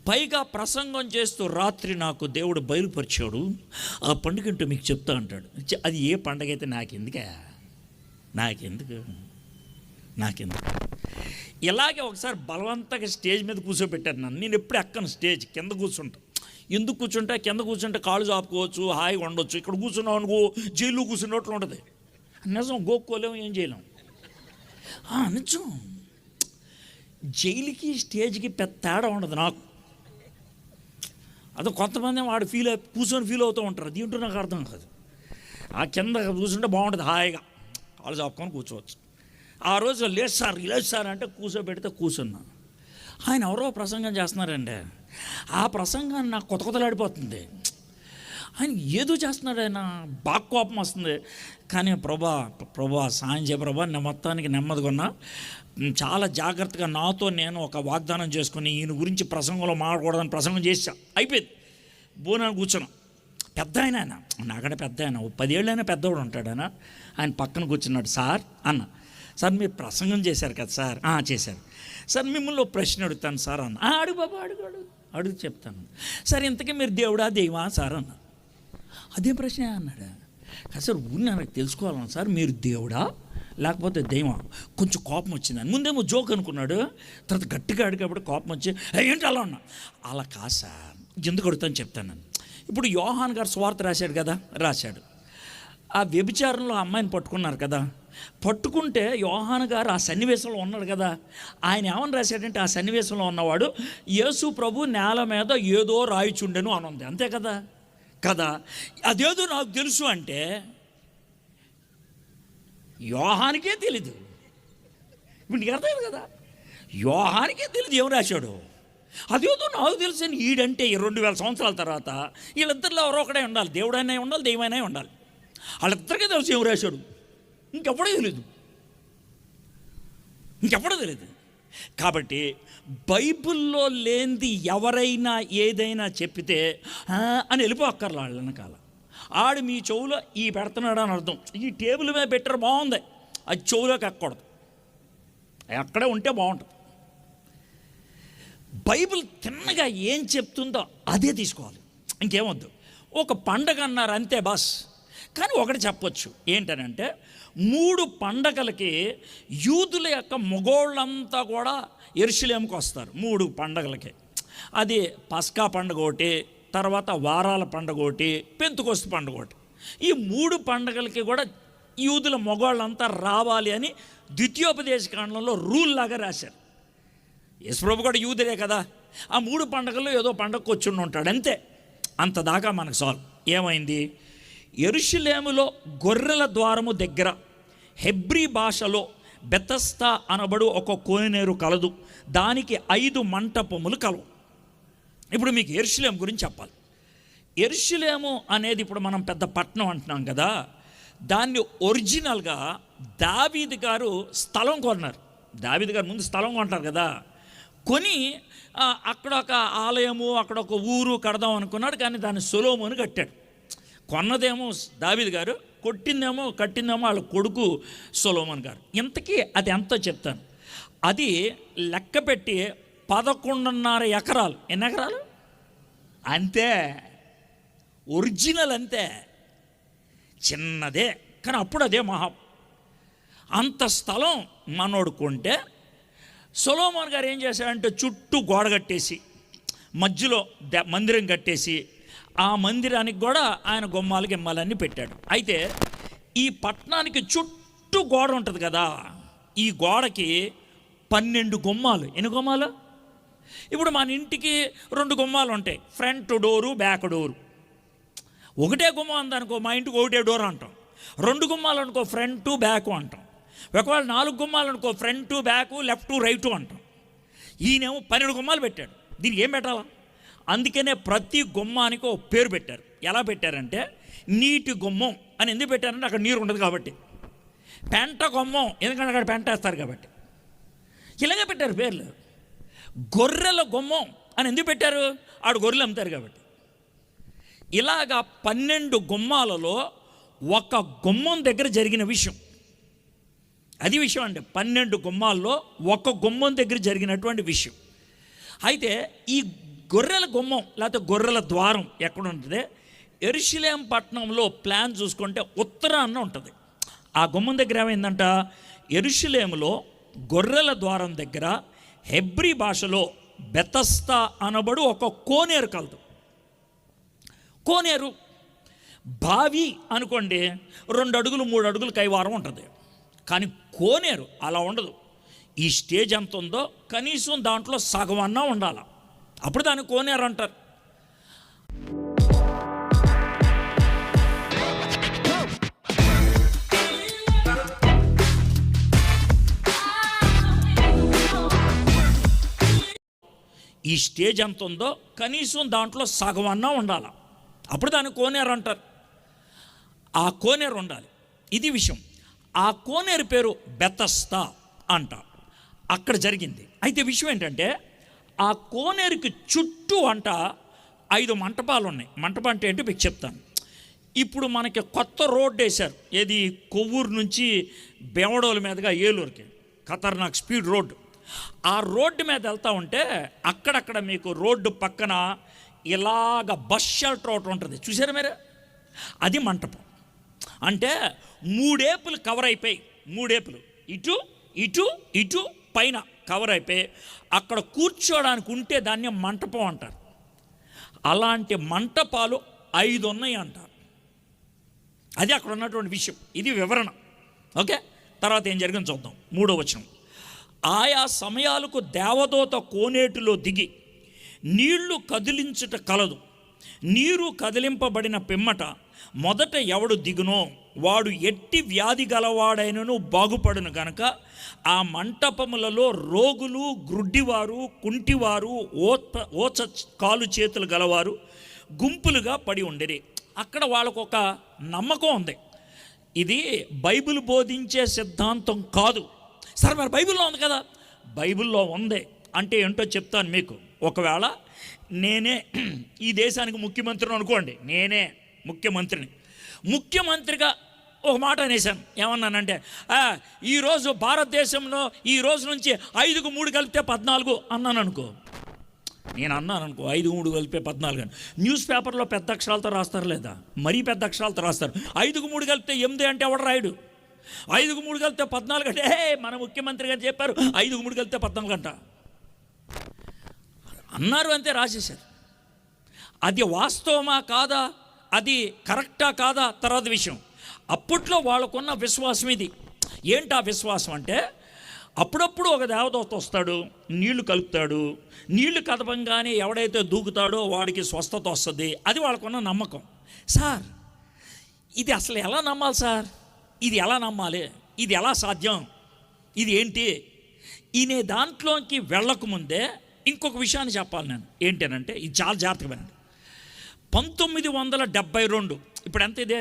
పైగా ప్రసంగం చేస్తూ రాత్రి నాకు దేవుడు బయలుపరిచాడు, ఆ పండుగ ఏంటో మీకు చెప్తా అంటాడు. అది ఏ పండగ అయితే నాకెందుకు ఇలాగే ఒకసారి బలవంతంగా స్టేజ్ మీద కూర్చోబెట్టారు నన్ను. నేను ఎప్పుడు ఎక్కను స్టేజ్, కింద కూర్చుంటా. ఎందుకు కూర్చుంటా? కింద కూర్చుంటే కాళ్ళు చాపుకోవచ్చు, హాయిగా ఉండొచ్చు. ఇక్కడ కూర్చున్నావు అనుకో, జైల్లో కూర్చున్నట్లు ఉంటుంది. నిజం, గోక్కోలేము, ఏం చేయలేం. నిజం, జైలుకి స్టేజ్కి పెద్ద తేడా ఉండదు నాకు. అదో కొంతమంది వాడు కూర్చొని ఫీల్ అవుతూ ఉంటారు. దీంట్లో నాకు అర్థం కాదు. ఆ కింద కూర్చుంటే బాగుంటుంది, హాయిగా కాళ్ళు చాపుకొని కూర్చోవచ్చు. ఆ రోజు లేదు సార్ అంటే కూర్చోబెడితే కూర్చున్నా. ఆయన ఎవరో ప్రసంగం చేస్తున్నారండి. ఆ ప్రసంగాన్ని నాకు కొత్తలాడిపోతుంది. ఆయన ఏదో చేస్తున్నాడు, ఆయన బాగా కోపం వస్తుంది. కానీ ప్రభా సాయం చేయ ప్రభా, నేను మొత్తానికి నెమ్మదిగా ఉన్నా, చాలా జాగ్రత్తగా నాతో నేను ఒక వాగ్దానం చేసుకుని ఈయన గురించి ప్రసంగంలో మాట్లాడకూడదని ప్రసంగం చేసా. అయిపోయింది. బోనాన్ని కూర్చున్నాం. పెద్ద ఆయన నాకంటే పెద్ద ఆయన, 10 ఏళ్ళైనా పెద్దవాడు ఉంటాడు. ఆయన పక్కన కూర్చున్నాడు. సార్ మీరు ప్రసంగం చేశారు కదా సార్? చేశారు సార్. మిమ్మల్ని ప్రశ్న అడుగుతాను సార్ అన్న. అడుగు బాబా, అడుగు చెప్తాను. సార్ ఇంతకీ మీరు దేవుడా దైవా సార్ అన్న. అదే ప్రశ్న అన్నాడు. సార్ నాకు తెలుసుకోవాలన్నా సార్, మీరు దేవుడా లేకపోతే దైవం? కొంచెం కోపం వచ్చిందని ముందేమో జోక్ అనుకున్నాడు, తర్వాత గట్టిగా అడిగేప్పుడు కోపం వచ్చి ఏంటి అలా ఉన్నా. అలా కాదు సార్, ఎందుకు అడుగుతాను చెప్తాను. ఇప్పుడు యోహాన్ గారు సువార్త రాశాడు. ఆ వ్యభిచారంలో అమ్మాయిని పట్టుకున్నారు కదా, పట్టుకుంటే యోహాన్ గారు ఆ సన్నివేశంలో ఉన్నాడు కదా. ఆయన ఏమని రాశాడంటే, ఆ సన్నివేశంలో ఉన్నవాడు యేసు ప్రభు నేల మీద ఏదో రాయిచుండెను అని ఉంది, అంతే కదా. అదేదో నాకు తెలుసు అంటే యోహానికే తెలీదు. ఇప్పుడు నీకు అర్థమైంది కదా, యోహానికే తెలీదు ఏం రాశాడు. అదేదో నాకు తెలుసు అని ఈడంటే 2000 సంవత్సరాల తర్వాత వీళ్ళిద్దరిలో ఎవరో ఒకడే ఉండాలి, దేవుడైనా ఉండాలి, దైవమైనా ఉండాలి. వాళ్ళిద్దరికీ తెలుసు ఏం రాశాడు, ఇంకెప్పుడో తెలియదు. కాబట్టి బైబిల్లో లేనిది ఎవరైనా ఏదైనా చెప్పితే అని వెళ్ళిపోక్కర్లా వాళ్ళ వెనకాల. ఆడు మీ చెవులో ఈ పెడుతున్నాడు అని అర్థం. ఈ టేబుల్ మీద పెట్టారు బాగుంది, అది చెవులోకి ఎక్కకూడదు, అక్కడే ఉంటే బాగుంటుంది. బైబిల్ తిన్నగా ఏం చెప్తుందో అదే తీసుకోవాలి, ఇంకేమొద్దు. ఒక పండగ అన్నారు అంతే బాస్. కానీ ఒకటి చెప్పొచ్చు, ఏంటనంటే 3 పండగలకి యూదుల యొక్క మగోళ్ళంతా కూడా యెరూషలేముకి వస్తారు 3 పండగలకి. అది పస్కా పండుగ ఒకటి, తర్వాత వారాల పండుగ ఒకటి, పెంతుకొస్తు పండుగ ఒకటి. ఈ 3 పండగలకి కూడా యూదుల మగవాళ్ళంతా రావాలి అని ద్వితీయోపదేశకాండంలో రూల్ లాగా రాశారు. యేసుప్రభు కూడా యూదులే కదా, ఆ 3 పండగల్లో ఏదో పండగకు వచ్చి ఉంటాడు అంతే. అంత దాకా మనకు సాల్వ్. ఏమైంది? యెరూషలేములో గొర్రెల ద్వారము దగ్గర హెబ్రీ భాషలో బెతస్తా అనబడు ఒక కోనేరు కలదు, దానికి 5 మంటపములు కలవు. ఇప్పుడు మీకు యెరూషలేము గురించి చెప్పాలి. యెరూషలేము అనేది ఇప్పుడు మనం పెద్ద పట్టణం అంటున్నాం కదా, దాన్ని ఒరిజినల్గా దావీదు గారు స్థలం కొన్నారు. దావీదు గారు ముందు స్థలం కొంటారు కదా, కొని అక్కడ ఒక ఆలయము, అక్కడ ఒక ఊరు కడదాం అనుకున్నాడు. కానీ దాన్ని సొలొమోను కట్టాడు. కొన్నదేమో దావీదు గారు, కట్టిందేమో వాళ్ళ కొడుకు సొలొమోను గారు. ఇంతకీ అది ఎంతో చెప్తాను. అది లెక్క పెట్టి 11.5 ఎకరాలు. ఎన్ని ఎకరాలు? అంతే, ఒరిజినల్ అంతే, చిన్నదే. కానీ అప్పుడు అదే అంత స్థలం మనోడు కొంటే సొలొమోను గారు ఏం చేశాడంటే చుట్టూ గోడ కట్టేసి మధ్యలో మందిరం కట్టేసి ఆ మందిరానికి కూడా ఆయన గిమ్మాలన్నీ పెట్టాడు. అయితే ఈ పట్టణానికి చుట్టూ గోడ ఉంటుంది కదా, ఈ గోడకి 12 గుమ్మాలు. ఎన్ని గుమ్మాలు? ఇప్పుడు మన ఇంటికి 2 గుమ్మాలు ఉంటాయి, ఫ్రంట్ డోరు, బ్యాక్ డోరు. ఒకటే గుమ్మం ఉందనుకో, మా ఇంటికి ఒకటే డోర్ అంటాం. 2 గుమ్మాలు అనుకో, ఫ్రంట్ బ్యాక్ అంటాం. ఒకవేళ 4 గుమ్మాలు అనుకో, ఫ్రంట్ బ్యాక్ లెఫ్ట్ రైట్ అంటాం. ఈయనేమో 12 గుమ్మాలు పెట్టాడు. దీనికి ఏం పెట్టాలా? అందుకనే ప్రతి గుమ్మానికి ఒక పేరు పెట్టారు. ఎలా పెట్టారంటే నీటి గుమ్మం అని ఎందుకు పెట్టారంటే అక్కడ నీరు ఉండదు కాబట్టి. పెంట గుమ్మం ఎందుకంటే అక్కడ పెంట వేస్తారు కాబట్టి. ఇలాగే పెట్టారు పేర్లు. గొర్రెల గుమ్మం అని ఎందుకు పెట్టారు? ఆడు గొర్రెలు అమ్ముతారు కాబట్టి. ఇలాగా 12 గుమ్మాలలో ఒక గుమ్మం దగ్గర జరిగిన విషయం, అది విషయం అండి. 12 గుమ్మాల్లో ఒక గుమ్మం దగ్గర జరిగినటువంటి విషయం. అయితే ఈ గొర్రెల గుమ్మం లేకపోతే గొర్రెల ద్వారం ఎక్కడ ఉంటుంది? యెరూషలేము పట్టణంలో ప్లాన్ చూసుకుంటే ఉత్తరాన ఉంటుంది. ఆ గుమ్మం దగ్గర ఏమైందంట, యెరూషలేములో గొర్రెల ద్వారం దగ్గర హెబ్రీ భాషలో బెతస్తా అనబడు ఒక కోనేరు కలదు. కోనేరు బావి అనుకోండి, 2 అడుగులు 3 అడుగులు కైవారం ఉంటుంది. కానీ కోనేరు అలా ఉండదు. ఈ స్టేజ్ ఎంత ఉందో కనీసం దాంట్లో సగం అన్నా ఉండాలి, అప్పుడు దాన్ని కోనేరు అంటారు. ఈ స్టేజ్ ఎంత ఉందో కనీసం దాంట్లో సగం అన్నా ఉండాలి, అప్పుడు దాన్ని కోనేరు అంటారు. ఆ కోనేరు ఉండాలి, ఇది విషయం. ఆ కోనేరు పేరు బెతస్తా అంట. అక్కడ జరిగింది. అయితే విషయం ఏంటంటే ఆ కోనేరుకి చుట్టూ 5 మంటపాలు ఉన్నాయి. మంటపం అంటే ఏంటో మీకు చెప్తాను. ఇప్పుడు మనకి కొత్త రోడ్డు వేశారు. ఏది? కొవ్వూరు నుంచి బెవడోల మీదుగా ఏలూరుకి ఖతర్నాక్ స్పీడ్ రోడ్డు. ఆ రోడ్డు మీద వెళ్తూ ఉంటే అక్కడక్కడ మీకు రోడ్డు పక్కన ఇలాగ బస్ షెల్టర్ ఒకటి ఉంటుంది, చూసారా మీరు? అది మంటపం. అంటే 3 ఏపులు కవర్ అయిపోయి, 3 ఏపులు ఇటు ఇటు ఇటు పైన కవర్ అయిపోయి అక్కడ కూర్చోడానికి ఉంటే దాన్ని మంటపం అంటారు. అలాంటి మంటపాలు 5 ఉన్నాయి అంటారు. అది అక్కడ ఉన్నటువంటి విషయం. ఇది వివరణ. ఓకే, తర్వాత ఏం జరిగింది చూద్దాం. 3వ వచనం. ఆయా సమయాలకు దేవదూత కోనేటిలో దిగి నీళ్లు కదిలించుట కలదు. నీరు కదిలింపబడిన పిమ్మట మొదట ఎవడు దిగునో వాడు ఎట్టి వ్యాధి గలవాడైనను బాగుపడును గనక ఆ మంటపములలో రోగులు, గ్రుడ్డివారు, కుంటివారు, ఓచ కాలు చేతులు గలవారు గుంపులుగా పడి ఉండేది. అక్కడ వాళ్ళకు ఒక నమ్మకం ఉంది, ఇది బైబిల్ బోధించే సిద్ధాంతం కాదు. సరే మరి బైబిల్లో ఉంది కదా, బైబిల్లో ఉంది అంటే ఏంటో చెప్తాను మీకు. ఒకవేళ నేనే ఈ దేశానికి ముఖ్యమంత్రిని అనుకోండి, నేనే ముఖ్యమంత్రిగా ఒక మాట అనేసాను. ఏమన్నానంటే, ఈరోజు భారతదేశంలో ఈ రోజు నుంచి 5కు 3 కలిపితే 14 అన్నాను అనుకో. నేను అన్నాను అనుకో 5కు 3 కలిపితే 14 అని. న్యూస్ పేపర్లో పెద్ద అక్షరాలతో రాస్తారు లేదా? మరీ పెద్ద అక్షరాలతో రాస్తారు. 5కు 3 కలిపితే 8 అంటే ఎవడు రాయడు. 5కు 3 కలిపితే 14 అంటే మన ముఖ్యమంత్రి గారు చెప్పారు 5కు 3 కలిపితే 14 అంట అన్నారు, అంతే రాసేశారు. అది వాస్తవమా కాదా, అది కరెక్టా కాదా తర్వాత విషయం. అప్పట్లో వాళ్ళకున్న విశ్వాసం ఇది. ఏంటి ఆ విశ్వాసం అంటే, అప్పుడప్పుడు ఒక దేవదూత వస్తాడు, నీళ్లు కలుపుతాడు, నీళ్లు కదపంగానే ఎవడైతే దూకుతాడో వాడికి స్వస్థత వస్తుంది. అది వాళ్ళకున్న నమ్మకం. సార్ ఇది అసలు ఎలా నమ్మాలి సార్, ఇది ఎలా నమ్మాలి, ఇది ఎలా సాధ్యం, ఇది ఏంటి ఇనే దాంట్లోకి వెళ్ళకముందే ఇంకొక విషయాన్ని చెప్పాలి నేను. ఏంటనంటే ఇది చాలా జాగ్రత్తగా వినండి. 1972, ఇప్పుడు ఎంత ఇదే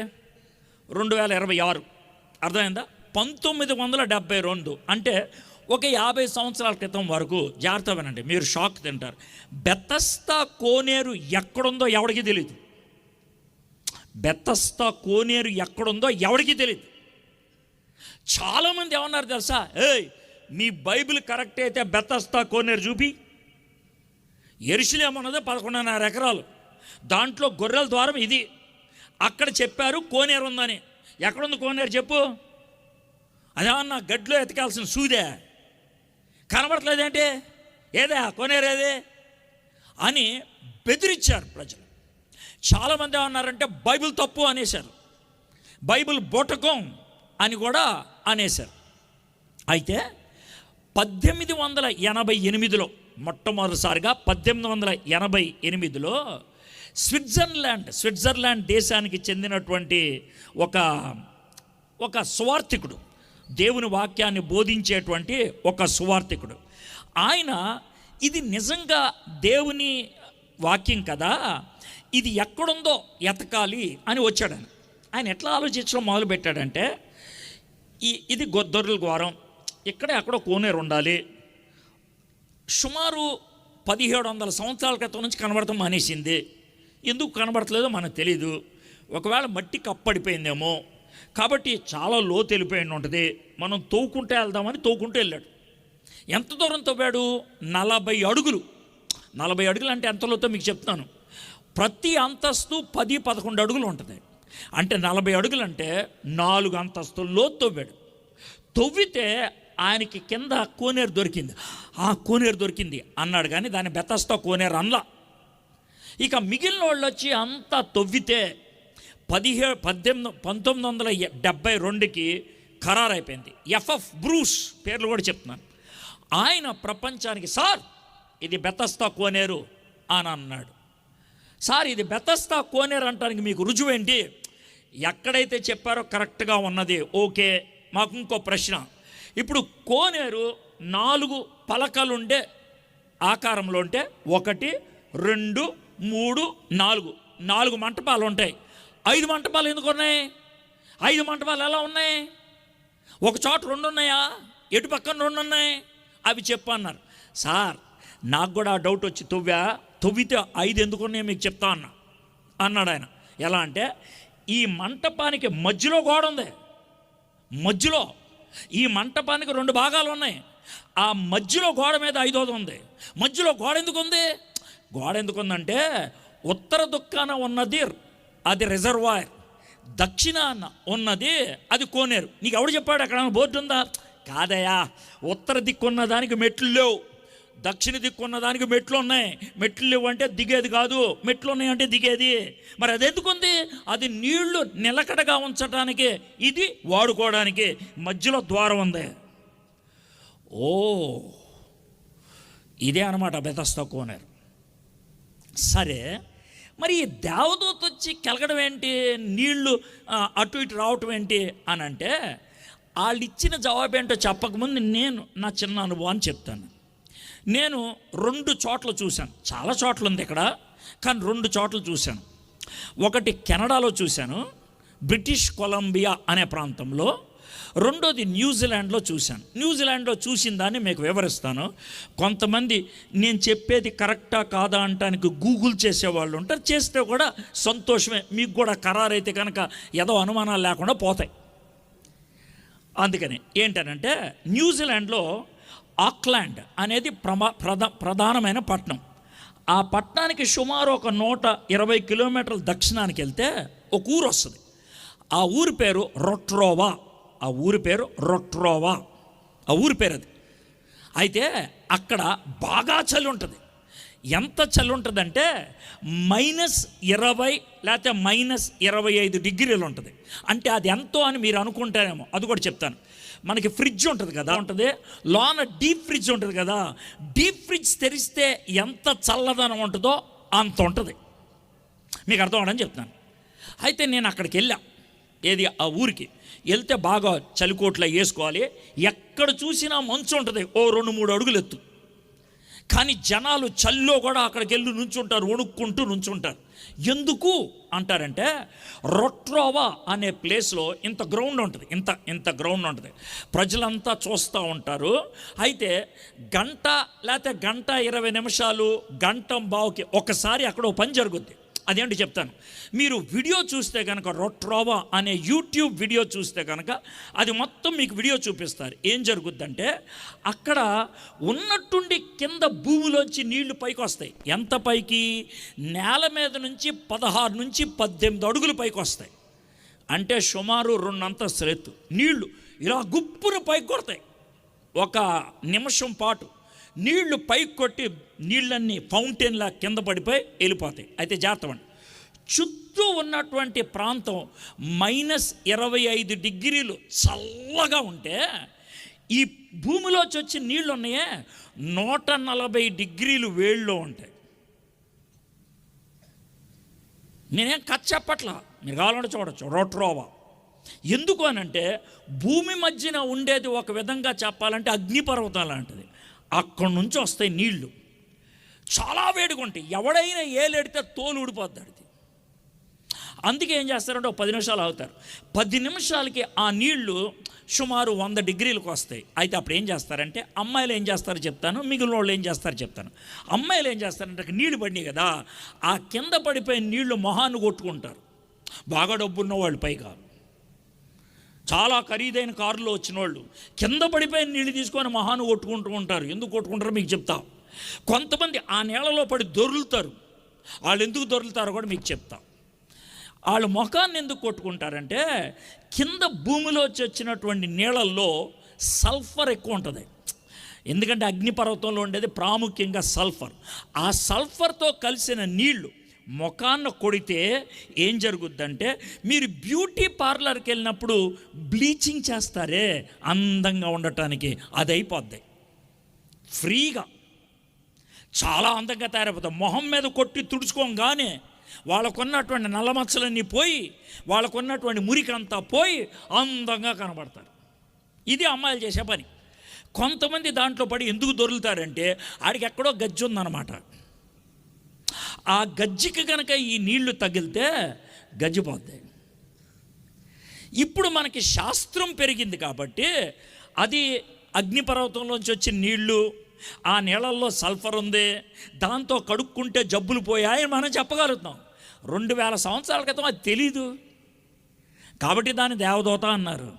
2026, అర్థమైందా? 1972 అంటే ఒక 50 సంవత్సరాల క్రితం వరకు. జాగ్రత్త వినండి, మీరు షాక్ తింటారు. బెతస్దా కోనేరు ఎక్కడుందో ఎవడికి తెలియదు. బెతస్దా కోనేరు ఎక్కడుందో ఎవడికి తెలియదు. చాలామంది ఏమన్నారు తెలుసా, మీ బైబిల్ కరెక్ట్ అయితే బెతస్దా కోనేరు చూపి. యెరూషలేము ఉన్నది 11.5 ఎకరాలు, దాంట్లో గొర్రెల ద్వారం ఇది. అక్కడ చెప్పారు కోనేరు ఉందని. ఎక్కడుంది కోనేరు చెప్పు. అదేమన్నా గడ్లో ఎతకాల్సిన సూదే, కనబడట్లేదేంటి, ఏదే కోనేరు ఏదే అని బెదిరించారు ప్రజలు. చాలామంది ఏమన్నారంటే బైబిల్ తప్పు అనేశారు, బైబిల్ బోటకం అని కూడా అనేశారు. అయితే 1888లో మొట్టమొదటిసారిగా 1888లో స్విట్జర్లాండ్ దేశానికి చెందినటువంటి ఒక సువార్థికుడు, దేవుని వాక్యాన్ని బోధించేటువంటి ఒక సువార్థికుడు, ఆయన ఇది నిజంగా దేవుని వాక్యం కదా, ఇది ఎక్కడుందో ఎతకాలి అని వచ్చాడు. ఆయన ఎట్లా ఆలోచించడం మొదలుపెట్టాడంటే, ఇది గొర్రెల ద్వారం, ఇక్కడే అక్కడ కోనేరు ఉండాలి. సుమారు 1700 సంవత్సరాల క్రితం నుంచి కనబడతాం మానేసింది. ఎందుకు కనబడట్లేదో మనకు తెలీదు. ఒకవేళ మట్టి కప్పడిపోయిందేమో, కాబట్టి చాలా లోతు వెళ్ళిపోయి ఉంటుంది. మనం తవ్వుకుంటే వెళ్దామని తవ్వుకుంటూ వెళ్ళాడు. ఎంత దూరం తవ్వాడు? 40 అడుగులు. 40 అడుగులు అంటే ఎంత లోతో మీకు చెప్తాను. ప్రతి అంతస్తు 10-11 అడుగులు ఉంటుంది. అంటే 40 అడుగులు అంటే 4 అంతస్తుల లోతు తవ్వాడు. తవ్వితే ఆయనకి కింద కోనేరు దొరికింది. ఆ కోనేరు దొరికింది అన్నాడు, కానీ దాన్ని బెతస్దా కోనేరు అనలా. ఇక మిగిలిన వాళ్ళు వచ్చి అంతా తవ్వితే 1972కి ఖరారైపోయింది. ఎఫ్ఎఫ్ బ్రూస్ పేర్లు కూడా చెప్తున్నాను. ఆయన ప్రపంచానికి, సార్ ఇది బెతస్దా కోనేరు అని అన్నాడు. సార్ ఇది బెతస్దా కోనేరు అంటానికి మీకు రుజువేంటి? ఎక్కడైతే చెప్పారో కరెక్ట్గా ఉన్నది, ఓకే. మాకు ఇంకో ప్రశ్న. ఇప్పుడు కోనేరు 4 పలకలుండే ఆకారంలో ఉంటే 1, 2, 3, 4 మంటపాలు ఉంటాయి. 5 మంటపాలు ఎందుకు ఉన్నాయి? 5 మంటపాలు ఎలా ఉన్నాయి? ఒక చోట 2 ఉన్నాయా? ఎటు పక్కన 2 ఉన్నాయి? అవి చెప్పు అన్నారు. సార్ నాకు కూడా డౌట్ వచ్చి తవ్వితే 5 ఎందుకు ఉన్నాయో మీకు చెప్తా అన్నాడు ఆయన. ఎలా అంటే, ఈ మంటపానికి మధ్యలో గోడ ఉంది. మధ్యలో ఈ మంటపానికి 2 భాగాలు ఉన్నాయి. ఆ మధ్యలో గోడ మీద 5వ ఉంది. మధ్యలో గోడ ఎందుకుంది? గోడ ఎందుకుందంటే, ఉత్తర దిక్కున ఉన్నది అది రిజర్వాయర్, దక్షిణాన ఉన్నది అది కోనేరు. నీకు ఎవడు చెప్పాడు? అక్కడ బోర్డు ఉందా? కాదయా, ఉత్తర దిక్కున్న దానికి మెట్లు లేవు, దక్షిణ దిక్కున్న దానికి మెట్లు ఉన్నాయి. మెట్లు లేవు అంటే దిగేది కాదు, మెట్లు ఉన్నాయి అంటే దిగేది. మరి అది ఎందుకుంది? అది నీళ్లు నిలకడగా ఉంచడానికి, ఇది వాడుకోవడానికి. మధ్యలో ద్వారం ఉంది. ఓ, ఇదే అన్నమాట బెతస్దా కోనేరు. సరే, మరి ఈ దేవదూత వచ్చి కెలగడం ఏంటి, నీళ్లు అటు ఇటు రావటం ఏంటి అని అంటే, వాళ్ళు ఇచ్చిన జవాబు ఏంటో చెప్పకముందు నేను నా చిన్న అనుభవాన్ని చెప్తాను. నేను 2 చోట్ల చూశాను. చాలా చోట్ల ఉంది ఇక్కడ, కానీ 2 చోట్ల చూశాను. ఒకటి కెనడాలో చూశాను, బ్రిటిష్ కొలంబియా అనే ప్రాంతంలో. రెండోది న్యూజిలాండ్లో చూశాను. న్యూజిలాండ్లో చూసిన దాన్ని మీకు వివరిస్తాను. కొంతమంది నేను చెప్పేది కరెక్టా కాదా అంటానికి గూగుల్ చేసేవాళ్ళు ఉంటారు. చేస్తే కూడా సంతోషమే, మీకు కూడా ఖరారైతే కనుక ఏదో అనుమానాలు లేకుండా పోతాయి. అందుకని ఏంటనంటే న్యూజిలాండ్లో ఆక్లాండ్ అనేది ప్రధానమైన పట్టణం. ఆ పట్టణానికి సుమారు ఒక 120 కిలోమీటర్ల దక్షిణానికి వెళ్తే ఒక ఊరు వస్తుంది. ఆ ఊరి పేరు రొట్రోవా. ఆ ఊరి పేరు అది. అయితే అక్కడ బాగా చలి ఉంటుంది. ఎంత చలి ఉంటుందంటే -20 లేకపోతే -25 డిగ్రీలు ఉంటుంది. అంటే అది ఎంతో అని మీరు అనుకుంటారేమో, అది కూడా చెప్తాను. మనకి ఫ్రిడ్జ్ ఉంటుంది కదా, ఉంటుంది లోన డీప్ ఫ్రిడ్జ్ ఉంటుంది కదా, డీప్ ఫ్రిడ్జ్ తెరిస్తే ఎంత చల్లదనం ఉంటుందో అంత ఉంటుంది. మీకు అర్థం అవడం చెప్తాను. అయితే నేను అక్కడికి వెళ్ళా, ఏది ఆ ఊరికి వెళ్తే బాగా చలికోట్లో వేసుకోవాలి. ఎక్కడ చూసినా మంచు ఉంటుంది, ఓ 2-3 అడుగులు ఎత్తు. కానీ జనాలు చల్లో కూడా అక్కడికి వెళ్ళి నుంచుంటారు, వణుక్కుంటూ నుంచుంటారు. ఎందుకు అంటారంటే రొట్రోవా అనే ప్లేస్లో ఇంత గ్రౌండ్ ఉంటుంది, ఇంత గ్రౌండ్ ఉంటుంది. ప్రజలంతా చూస్తూ ఉంటారు. అయితే గంట లేకపోతే 1:20 నిమిషాలు, 1:15కి ఒకసారి అక్కడ ఓ పని జరుగుద్ది. అదేంటి చెప్తాను. మీరు వీడియో చూస్తే కనుక, రొట్రోవా అనే యూట్యూబ్ వీడియో చూస్తే కనుక అది మొత్తం మీకు వీడియో చూపిస్తారు. ఏం జరుగుద్దంటే అక్కడ ఉన్నట్టుండి కింద భూమిలోంచి నీళ్లు పైకి వస్తాయి. ఎంత పైకి? నేల మీద నుంచి 16 నుంచి 18 అడుగులు పైకి వస్తాయి. అంటే సుమారు 2 అంతస్తులు ఎత్తు. నీళ్లు ఇలా గుప్పున పైకి కొడతాయి. ఒక నిమిషం పాటు నీళ్లు పైకి కొట్టి నీళ్ళన్నీ ఫౌంటైన్లా కింద పడిపోయి వెళ్ళిపోతాయి. అయితే జాగ్రత్త, చుట్టూ ఉన్నటువంటి ప్రాంతం -25 డిగ్రీలు చల్లగా ఉంటే ఈ భూమిలోంచి వచ్చి నీళ్ళు ఉన్నాయే 140 డిగ్రీలు వేడిలో ఉంటాయి. నేనేం కథ చెప్పట్లా, మీరు కావాలంటే చూడొచ్చు. రొట్రోవా ఎందుకు అనంటే భూమి మధ్యన ఉండేది ఒక విధంగా చెప్పాలంటే అగ్నిపర్వతం లాంటిది. అక్కడి నుంచి వస్తాయి నీళ్లు, చాలా వేడిగా ఉంటాయి. ఎవడైనా ఏలెడితే తోలు ఊడిపోద్దాడిది. అందుకే ఏం చేస్తారంటే ఒక 10 నిమిషాలు ఆగుతారు. 10 నిమిషాలకి ఆ నీళ్లు సుమారు 100 డిగ్రీలకు వస్తాయి. అయితే అప్పుడు ఏం చేస్తారంటే, అమ్మాయిలు ఏం చేస్తారో చెప్తాను, మిగిలిన వాళ్ళు ఏం చేస్తారో చెప్తాను. అమ్మాయిలు ఏం చేస్తారంటే నీళ్లు పడినాయి కదా, ఆ కింద పడిపోయిన నీళ్లు మొహాన్ని కొట్టుకుంటారు. బాగా డబ్బున్న వాళ్ళు, పైగా చాలా ఖరీదైన కారులో వచ్చిన వాళ్ళు కింద పడిపోయిన నీళ్ళు తీసుకొని మొహాన్ని కొట్టుకుంటూ ఉంటారు. ఎందుకు కొట్టుకుంటారో మీకు చెప్తా. కొంతమంది ఆ నీళ్ళలో పడి దొర్లుతారు. వాళ్ళు ఎందుకు దొర్లుతారో కూడా మీకు చెప్తా. వాళ్ళు ముఖాన్ని ఎందుకు కొట్టుకుంటారంటే కింద భూమిలో వచ్చినటువంటి నీళ్ళల్లో సల్ఫర్ ఎక్కువ ఉంటుంది. ఎందుకంటే అగ్నిపర్వతంలో ఉండేది ప్రాముఖ్యంగా సల్ఫర్. ఆ సల్ఫర్తో కలిసిన నీళ్లు ముఖాన్న కొడితే ఏం జరుగుద్దంటే, మీరు బ్యూటీ పార్లర్కి వెళ్ళినప్పుడు బ్లీచింగ్ చేస్తారే అందంగా ఉండటానికి, అది అయిపోద్ది. ఫ్రీగా చాలా అందంగా తయారైపోతాం. మొహం మీద కొట్టి తుడుచుకోగానే వాళ్ళకున్నటువంటి నల్లమచ్చలన్నీ పోయి, వాళ్ళకున్నటువంటి మురికంతా పోయి అందంగా కనబడతారు. ఇది అమ్మాయిలు చేసే పని. కొంతమంది దాంట్లో పడి ఎందుకు దొరుకుతారంటే ఆడికి ఎక్కడో గజ్జి ఉందన్నమాట. ఆ గజ్జికి కనుక ఈ నీళ్లు తగిలితే గజ్జిపోతాయి. ఇప్పుడు మనకి శాస్త్రం పెరిగింది కాబట్టి అది అగ్నిపర్వతంలోంచి వచ్చిన నీళ్లు, ఆ నీళ్ళల్లో సల్ఫర్ ఉంది, దాంతో కడుక్కుంటే జబ్బులు పోయాయని మనం చెప్పగలుగుతాం. 2000 సంవత్సరాల క్రితం అది తెలీదు కాబట్టి దాన్ని దేవదూత అన్నారు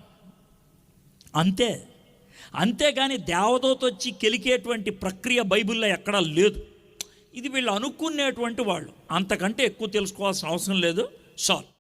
అంతేగాని దేవదూత వచ్చి కెలికేటువంటి ప్రక్రియ బైబిల్లో ఎక్కడా లేదు. ఇది వీళ్ళు అనుకునేటువంటి వాళ్ళు. అంతకంటే ఎక్కువ తెలుసుకోవాల్సిన అవసరం లేదు. చాలు.